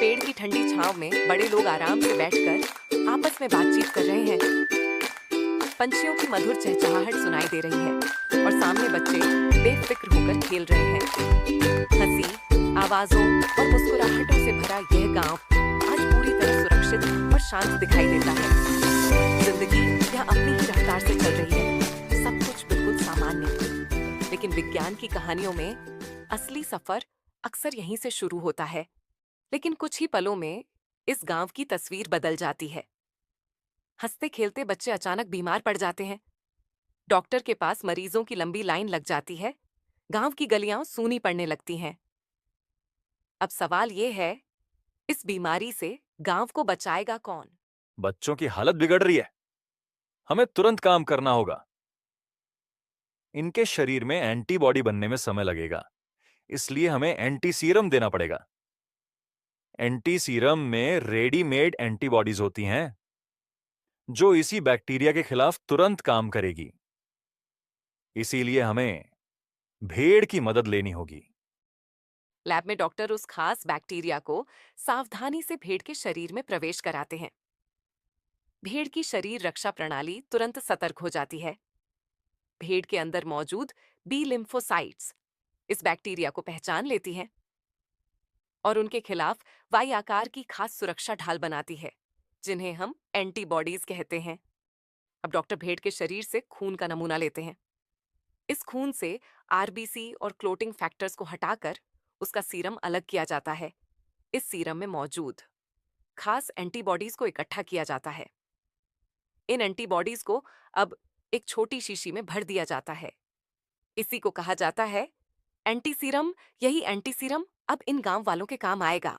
पेड़ की ठंडी छांव में बड़े लोग आराम से बैठकर आपस में बातचीत कर रहे हैं। पंछियों की मधुर चहचहाहट सुनाई दे रही है और सामने बच्चे बेफिक्र होकर खेल रहे हैं। हंसी, आवाजों और मुस्कुराहटों से भरा यह गांव आज पूरी तरह सुरक्षित और शांत दिखाई देता है। जिंदगी यहाँ अपनी ही रफ्तार से चल रही है, सब कुछ बिल्कुल सामान्य। लेकिन विज्ञान की कहानियों में असली सफर अक्सर यहीं से शुरू होता है। लेकिन कुछ ही पलों में इस गांव की तस्वीर बदल जाती है। हंसते खेलते बच्चे अचानक बीमार पड़ जाते हैं। डॉक्टर के पास मरीजों की लंबी लाइन लग जाती है। गांव की गलियां सूनी पड़ने लगती हैं। अब सवाल ये है, इस बीमारी से गांव को बचाएगा कौन? बच्चों की हालत बिगड़ रही है। हमें तुरंत काम करना होगा। इनके शरीर में एंटीबॉडी बनने में समय लगेगा, इसलिए हमें एंटी सीरम देना पड़ेगा। एंटी सीरम में रेडीमेड एंटीबॉडीज होती हैं, जो इसी बैक्टीरिया के खिलाफ तुरंत काम करेगी। इसीलिए हमें भेड़ की मदद लेनी होगी। लैब में डॉक्टर उस खास बैक्टीरिया को सावधानी से भेड़ के शरीर में प्रवेश कराते हैं। भेड़ की शरीर रक्षा प्रणाली तुरंत सतर्क हो जाती है। भेड़ के अंदर मौजूद बी लिम्फोसाइट्स इस बैक्टीरिया को पहचान लेती हैं और उनके खिलाफ वाई आकार की खास सुरक्षा ढाल बनाती है, जिन्हें हम एंटीबॉडीज कहते हैं। अब डॉक्टर भेड़ के शरीर से खून का नमूना लेते हैं। इस खून से आरबीसी और क्लोटिंग फैक्टर्स को हटाकर उसका सीरम अलग किया जाता है। इस सीरम में मौजूद खास एंटीबॉडीज को इकट्ठा किया जाता है। इन एंटीबॉडीज को अब एक छोटी शीशी में भर दिया जाता है। इसी को कहा जाता है एंटी सीरम। यही एंटी सीरम अब इन गांव वालों के काम आएगा।